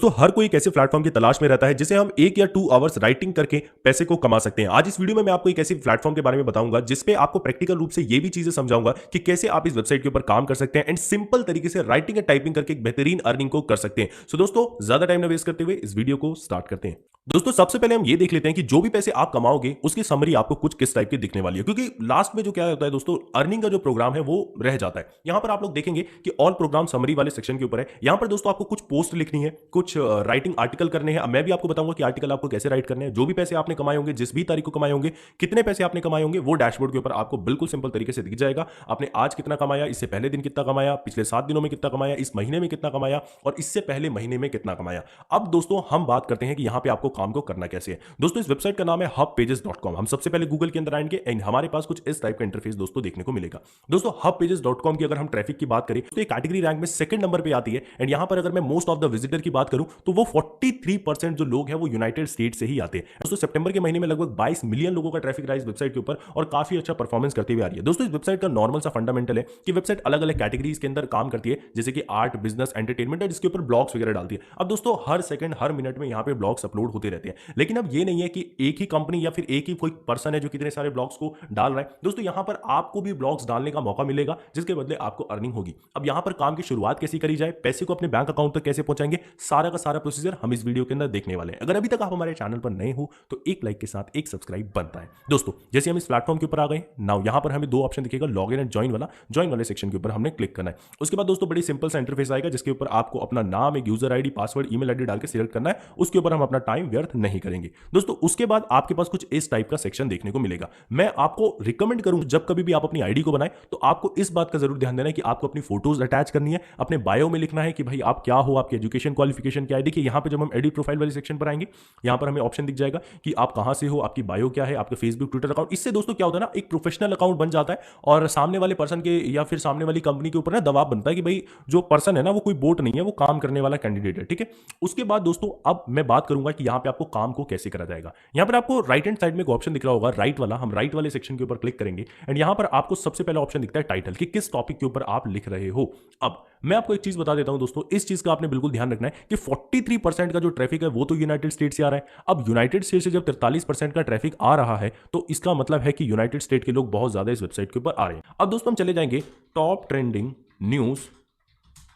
तो हर कोई एक ऐसे प्लेटफॉर्म की तलाश में रहता है जिसे हम 1 या 2 आवर्स राइटिंग करके पैसे को कमा सकते हैं। आज इस वीडियो में मैं आपको एक ऐसी प्लेटफॉर्म के बारे में बताऊंगा जिसपे आपको प्रैक्टिकल रूप से ये भी चीजें समझाऊंगा कि कैसे आप इस वेबसाइट के ऊपर काम कर सकते हैं एंड सिंपल तरीके से राइटिंग एंड टाइपिंग करके एक बेहतरीन अर्निंग को कर सकते हैं। सो दोस्तों, ज्यादा टाइम ना वेस्ट करते हुए इस वीडियो को स्टार्ट करते हैं। दोस्तों, सबसे पहले हम ये देख लेते हैं कि जो भी पैसे आप कमाओगे उसकी समरी आपको कुछ किस टाइप की दिखने वाली है, क्योंकि लास्ट में जो क्या होता है दोस्तों, अर्निंग का जो प्रोग्राम है वो रह जाता है। यहां पर आप लोग देखेंगे कि ऑल प्रोग्राम समरी वाले सेक्शन के ऊपर है। यहां पर दोस्तों आपको कुछ पोस्ट लिखनी है, कुछ राइटिंग आर्टिकल करने हैं। अब मैं भी आपको बताऊंगा कि आर्टिकल आपको कैसे राइट करने हैं। जो भी पैसे आपने कमाए होंगे, जिस भी तारीख को कमाए होंगे, कितने पैसे आपने कमाए होंगे, वो डैशबोर्ड के ऊपर आपको बिल्कुल सिंपल तरीके से दिख जाएगा। आपने आज कितना कमाया, इससे पहले दिन कितना कमाया, पिछले 7 दिनों में कितना कमाया, इस महीने में कितना कमाया और इससे पहले महीने में कितना कमाया। अब दोस्तों हम बात करते हैं कि यहां पे आपको काम को करना कैसे है। दोस्तों, इस वेबसाइट का नाम है hubpages.com। हम सबसे पहले गूगल के अंदर आएंगे एंड हमारे पास कुछ इस टाइप का इंटरफेस दोस्तों देखने को मिलेगा। दोस्तों, hubpages.com की अगर हम ट्रैफिक की बात करें तो ये कैटेगरी रैंक में सेकंड नंबर पे आती है। एंड यहां पर अगर मैं मोस्ट ऑफ द विजिटर की बात करूं तो वो 43% जो लोग हैं वो यूनाइटेड स्टेट से ही आते हैं। दोस्तों, सितंबर के महीने में लगभग 22 मिलियन लोगों का ट्रैफिक रहा इस वेबसाइट के ऊपर और काफी अच्छा परफॉर्मेंस करती हुई आ रही है। दोस्तों, इस वेबसाइट का नॉर्मल सा फंडामेंटल है कि वेबसाइट अलग अलग कैटेगरीज के अंदर काम करती है, जैसे कि आर्ट, बिजनेस, एंटरटेनमेंट, और इसके ऊपर ब्लॉग्स वगैरह डालती है। अब दोस्तों, हर सेकंड हर मिनट में यहाँ पे ब्लॉग्स अपलोड होते रहते हैं, लेकिन अब ये नहीं है कि एक ही कंपनी या फिर एक ही कोई पर्सन है जो कितने सारे ब्लॉग्स को डाल रहा है। दोस्तों, यहां पर आपको भी ब्लॉग्स डालने का मौका मिलेगा जिसके बदले आपको अर्निंग होगी। अब यहां पर काम की शुरुआत कैसे करी जाए, पैसे को अपने बैंक अकाउंट तक कैसे पहुंचाएंगे, सारा का सारा प्रोसीजर हम इस वीडियो के अंदर देखने वाले हैं। अगर अभी तक आप हमारे चैनल पर नए हो तो एक लाइक के साथ एक सब्सक्राइब बनता है। दोस्तों, जैसे हम इस प्लेटफॉर्म के ऊपर आ गए, नाउ यहां पर हमें 2 ऑप्शन दिखेगा, लॉग इन एंड ज्वाइन वाले सेक्शन के ऊपर हमने क्लिक करना है। उसके बाद दोस्तों बड़ी सिंपल सा इंटरफेस आएगा जिसके ऊपर आपको अपना नाम, एक user ID, password, email ID डाल के सिलेक्ट करना है। उसके ऊपर हम अपना टाइम व्यर्थ नहीं करेंगे। दोस्तों, उसके बाद आपके पास कुछ इस टाइप का सेक्शन देखने को मिलेगा। मैं आपको रिकमेंड करूं जब कभी भी आप अपनी आईडी को बनाएं तो आपको इस बात का जरूर ध्यान देना है कि आपको अपनी फोटोज अटैच करनी है, अपने बायो में लिखना है कि भाई आप क्या हो, आपकी एजुकेशन क्वालिफिकेशन क्या है। देखिए यहां पे जब हम एडिट प्रोफाइल वाले सेक्शन पर आएंगे, यहां पर हमें ऑप्शन दिख जाएगा कि आप कहां से हो, आपकी बायो क्या है, आपका फेसबुक, ट्विटर अकाउंट। इससे दोस्तों क्या होता है ना, एक प्रोफेशनल अकाउंट बन जाता है और सामने वाले पर्सन के या फिर सामने वाली कंपनी के ऊपर ना दबाव बनता है कि भाई जो पर्सन है ना वो कोई बोट नहीं है, वो काम करने वाला कैंडिडेट है। ठीक है, उसके बाद दोस्तों अब मैं बात करूंगा कि यहां पे आपको काम को कैसे करा जाएगा। यहां पर आपको राइट हैंड साइड में एक ऑप्शन दिख रहा होगा, राइट वाला। हम राइट वाले सेक्शन के ऊपर क्लिक करेंगे एंड यहां पर आपको सबसे पहला ऑप्शन दिखता है टाइटल, कि किस टॉपिक के ऊपर आप लिख रहे हो। अब मैं आपको एक चीज बता देता हूं दोस्तों, इस चीज का आपने बिल्कुल ध्यान रखना है कि 43% का जो ट्रैफिक है वो तो यूनाइटेड स्टेट से आ रहा है। अब यूनाइटेड स्टेट से जब 43% का ट्रैफिक आ रहा है तो इसका मतलब है कि यूनाइटेड स्टेट के लोग बहुत ज्यादा इस वेबसाइट के ऊपर आ रहे हैं। अब दोस्तों हम चले जाएंगे top trending news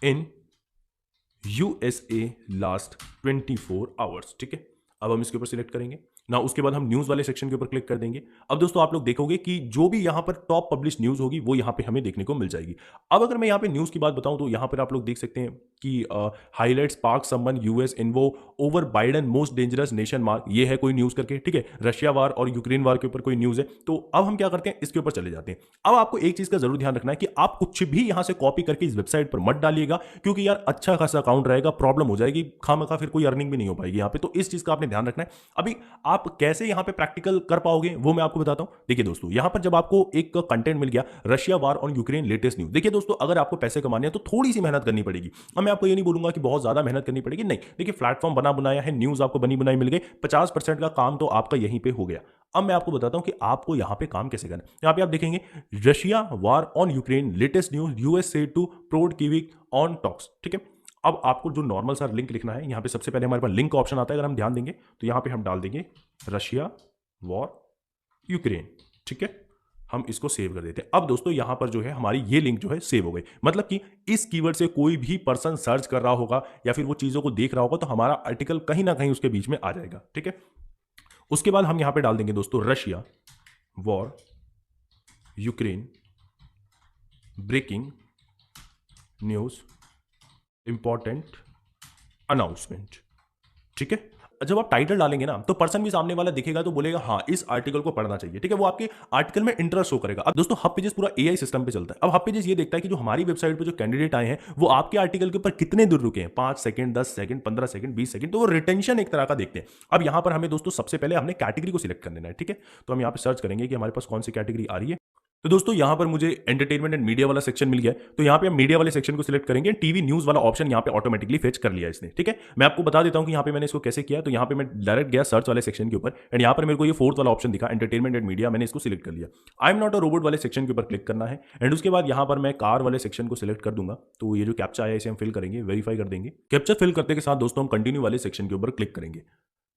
in USA last 24 hours. ठीक है, अब हम इसके ऊपर सिलेक्ट करेंगे ना, उसके बाद हम न्यूज वाले सेक्शन के ऊपर क्लिक कर देंगे। अब दोस्तों आप लोग देखोगे कि जो भी यहां पर टॉप पब्लिश न्यूज होगी वो यहां पे हमें देखने को मिल जाएगी। अब अगर मैं यहां पे न्यूज की बात बताऊं तो यहां पर आप लोग देख सकते हैं कि हाईलाइट्स पाक समवन यूएस इन्वो over Biden most dangerous nation mark, ये है कोई न्यूज करके। ठीक है, रशिया वार और यूक्रेन वार के ऊपर कोई न्यूज है। तो अब हम क्या करते हैं, इसके ऊपर चले जाते हैं। अब आपको एक चीज का जरूर ध्यान रखना है कि आप कुछ भी यहां से कॉपी करके इस वेबसाइट पर मत डालिएगा, क्योंकि यार अच्छा खासा अकाउंट रहेगा, प्रॉब्लम हो जाएगी, खामखा फिर कोई अर्निंग भी नहीं हो पाएगी यहां पे। तो इस चीज का आपने ध्यान रखना है। अभी आप कैसे यहां पे प्रैक्टिकल कर पाओगे वो मैं आपको बताता हूं। देखिए दोस्तों, यहां पर जब आपको एक कंटेंट मिल गया, Russia war on Ukraine latest news. देखिए दोस्तों, अगर आपको पैसे कमाने हैं तो थोड़ी सी मेहनत करनी पड़ेगी। अब मैं आपको ये नहीं बोलूंगा कि बहुत ज्यादा मेहनत करनी पड़ेगी, नहीं। देखिए प्लेटफॉर्म बना बनाया है, न्यूज आपको बनी बनाई मिल गई, 50% का काम तो आपका यहीं पे हो गया। अब मैं आपको बताता हूं कि आपको यहां पे काम कैसे करना है। यहां पे आप देखेंगे Russia war on Ukraine latest news, US से टू प्रोड कीविक ऑन टॉक्स। ठीक है, अब आपको जो नॉर्मल सा लिंक लिखना है, यहां पे सबसे पहले हमारे पास लिंक का ऑप्शन आता है। अगर हम ध्यान देंगे तो यहां पे हम डाल देंगे रशिया वॉर यूक्रेन। ठीक है, हम इसको सेव कर देते हैं। अब दोस्तों यहां पर जो है हमारी ये लिंक जो है सेव हो गई। मतलब कि इस कीवर्ड से कोई भी पर्सन सर्च कर रहा होगा या फिर वो चीजों को देख रहा होगा तो हमारा आर्टिकल कहीं ना कहीं उसके बीच में आ जाएगा। ठीक है, उसके बाद हम यहां पे डाल देंगे दोस्तों Russia war Ukraine breaking news important announcement. ठीक है, जब आप टाइटल डालेंगे ना तो पर्सन भी सामने वाला दिखेगा तो बोलेगा हाँ इस आर्टिकल को पढ़ना चाहिए। ठीक है, वो आपके आर्टिकल में इंटरेस्ट शो करेगा। अब दोस्तों हब पेजेस पूरा एआई सिस्टम पे चलता है। अब हब पेजेस ये देखता है कि जो हमारी वेबसाइट पे जो कैंडिडेट आए हैं वो आपके आर्टिकल के ऊपर कितने दूर रुके हैं, 5 सेकंड, 10 सेकंड, 15 सेकंड, 20 सेकंड। तो वो रिटेंशन एक तरह का देखते हैं। अब यहां पर हमें दोस्तों सबसे पहले हमने कैटेगरी को सिलेक्ट कर देना है। ठीक है, तो हम यहां पर सर्च करेंगे कि हमारे पास कौन सी कैटेगरी आ रही है। तो दोस्तों यहाँ पर मुझे एंटरटेनमेंट एंड मीडिया वाला सेक्शन मिल गया है। तो यहाँ पे हम मीडिया वाले सेक्शन को सिलेक्ट करेंगे, टीवी न्यूज़ वाला ऑप्शन यहाँ पे ऑटोमेटिकली फेच कर लिया इसने, ठीक है। मैं आपको बता देता हूँ कि यहाँ पे मैंने इसको कैसे किया। तो यहाँ पे मैं डायरेक्ट गया सर्च वाले सेक्शन के ऊपर एंड यहाँ पर मेरे को ये फोर्थ वाला ऑप्शन दिखा, एंटरटेनमेंट एंड मीडिया, मैंने इसको सिलेक्ट कर लिया। I am not a robot वाले सेक्शन के ऊपर क्लिक करना है एंड उसके बाद यहाँ पर मैं कार वाले सेक्शन को सिलेक्ट कर दूंगा। तो ये जो कैप्चा आया इसे हम फिल करेंगे, वेरीफाई कर देंगे। कैप्चा फिल करते के साथ दोस्तों हम कंटिन्यू वाले सेक्शन के ऊपर क्लिक करेंगे।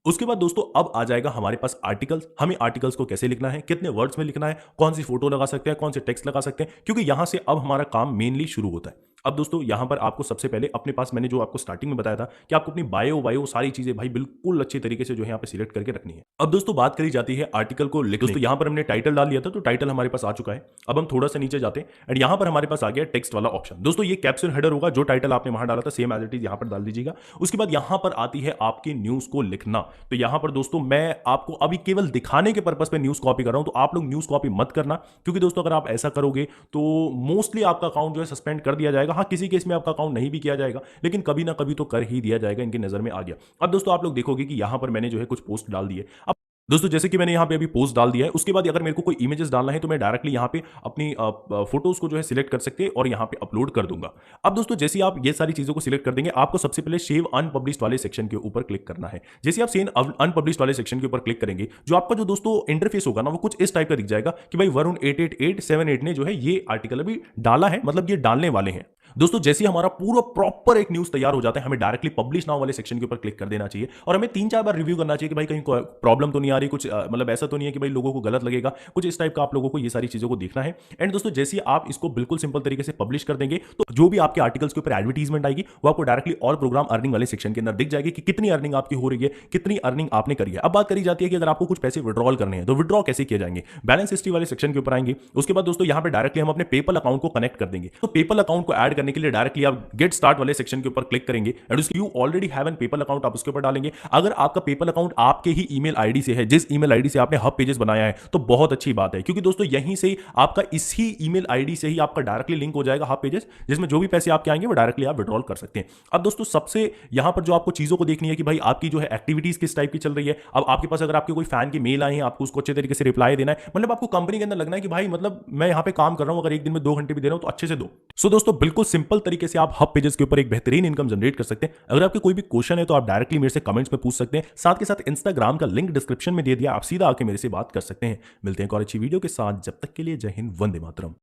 उसके बाद दोस्तों अब आ जाएगा हमारे पास आर्टिकल्स। हमें आर्टिकल्स को कैसे लिखना है, कितने वर्ड्स में लिखना है, कौन सी फोटो लगा सकते हैं, कौन से टेक्स्ट लगा सकते हैं, क्योंकि यहां से अब हमारा काम मेनली शुरू होता है। अब दोस्तों यहां पर आपको सबसे पहले अपने पास, मैंने जो आपको स्टार्टिंग में बताया था कि आपको अपनी बायो सारी चीजें भाई बिल्कुल अच्छे तरीके से जो है यहाँ पे सिलेक्ट करके रखनी है। अब दोस्तों बात करी जाती है आर्टिकल को लिखने। दोस्तों यहाँ पर हमने टाइटल डाल लिया था, तो टाइटल हमारे पास आ चुका है। अब हम थोड़ा सा नीचे जाते हैं एंड यहाँ पर हमारे पास आ गया टेक्स्ट वाला ऑप्शन। दोस्तों ये कैप्शन हेडर होगा, जो टाइटल आपने वहां डाला था सेम एज इट इज यहाँ पर डाल दीजिएगा। उसके बाद यहाँ पर आती है आपकी न्यूज को लिखना। तो यहाँ पर दोस्तों मैं आपको अभी केवल दिखाने के पर्पस पे न्यूज कॉपी कर रहा हूं, तो आप लोग न्यूज कॉपी मत करना, क्योंकि दोस्तों अगर आप ऐसा करोगे तो मोस्टली आपका अकाउंट जो है सस्पेंड कर दिया जाएगा। हाँ, किसी केस में आपका अकाउंट नहीं भी किया जाएगा, लेकिन कभी ना कभी तो कर ही दिया जाएगा, इनकी नजर में आ गया। अब दोस्तों आप लोग देखोगे कि यहां पर मैंने जो है कुछ पोस्ट डाल दिए। अब दोस्तों जैसे कि मैंने यहाँ पे अभी पोस्ट डाल दिया है, उसके बाद अगर मेरे को कोई इमेजेस डालना है तो मैं डायरेक्टली यहाँ पे अपनी फोटोज को जो है सिलेक्ट कर सकते हैं और यहाँ पे अपलोड कर दूंगा। अब दोस्तों जैसे आप ये सारी चीजों को सिलेक्ट कर देंगे, आपको सबसे पहले सेव अनपब्लिश्ड वाले सेक्शन के ऊपर क्लिक करना है। जैसे आप सेव अनपब्लिश्ड वाले सेक्शन के ऊपर क्लिक करेंगे, जो आपका जो दोस्तों इंटरफेस होगा ना, वो कुछ इस टाइप का दिख जाएगा कि भाई वरुण 88878 ने जो है ये आर्टिकल अभी डाला है, मतलब ये डालने वाले हैं। दोस्तों जैसे हमारा पूरा प्रॉपर एक न्यूज तैयार हो जाता है, हमें डायरेक्टली पब्लिश नाउ वाले सेक्शन के ऊपर क्लिक कर देना चाहिए और हमें 3-4 बार रिव्यू करना चाहिए कि भाई कहीं प्रॉब्लम तो नहीं आ रही, कुछ मतलब ऐसा तो नहीं है कि भाई लोगों को गलत लगेगा, कुछ इस टाइप का आप लोगों को ये सारी चीजों को देखना है। एंड दोस्तों जैसे ही आप इसको बिल्कुल सिंपल तरीके से पब्लिश कर देंगे, तो जो भी आपके आर्टिकल्स के ऊपर एडवर्टीजमेंट आएगी वो आपको डायरेक्टली ऑल प्रोग्राम अर्निंग वाले सेक्शन के अंदर दिख जाएगी कि कितनी अर्निंग आपकी हो रही है, कितनी अर्निंग आपने करी है। अब बात करी जाती है कि अगर आपको कुछ पैसे विड्रॉल करने हैं तो विड्रॉ कैसे किए जाएंगे, बैलेंस हिस्ट्री वाले सेक्शन के ऊपर आएंगे। उसके बाद दोस्तों यहाँ पे डायरेक्टली हम अपने पेपल अकाउंट को कनेक्ट कर देंगे। तो पेपल अकाउंट को ऐड करने के लिए डायरेक्टली आप गेट स्टार्ट वाले सेक्शन के ऊपर क्लिक करेंगे एंड उसके you already have an PayPal account, आप उसके ऊपर डालेंगे। अगर आपका पेपल अकाउंट आपके ही ईमेल आईडी से है, जिस ईमेल आईडी से आपने हब पेजेस बनाया है, तो बहुत अच्छी बात है, क्योंकि दोस्तों यहीं से आपका इसी ईमेल आईडी से ही आपका डायरेक्टली लिंक हो जाएगा हब पेजेस, जिसमें जो भी पैसे आपके आएंगे वो डायरेक्टली आप विड्रॉल कर सकते हैं। अब दोस्तों सबसे यहां पर जो आपको चीजों को देखनी है कि भाई आपकी जो है एक्टिविटीज किस टाइप की चल रही है। अब आपके पास अगर आपके कोई फैन के मेल आए हैं, आपको उसको अच्छे तरीके से रिप्लाई देना है, मतलब आपको कंपनी के अंदर लगना है कि भाई मतलब मैं यहां पे काम कर रहा हूं, अगर एक दिन में 2 घंटे भी दे रहा हूं तो अच्छे से दो। सो दोस्तों बिल्कुल सिंपल तरीके से आप हब पेजेस के ऊपर एक बेहतरीन इनकम जनरेट कर सकते हैं। अगर आपके कोई भी क्वेश्चन है तो आप डायरेक्टली मेरे से कमेंट्स में पूछ सकते हैं, साथ के साथ इंस्टाग्राम का लिंक डिस्क्रिप्शन में दे दिया, आप सीधा आके मेरे से बात कर सकते हैं। मिलते हैं एक और अच्छी वीडियो के साथ, जब तक के लिए जय हिंद, वंदे मातरम।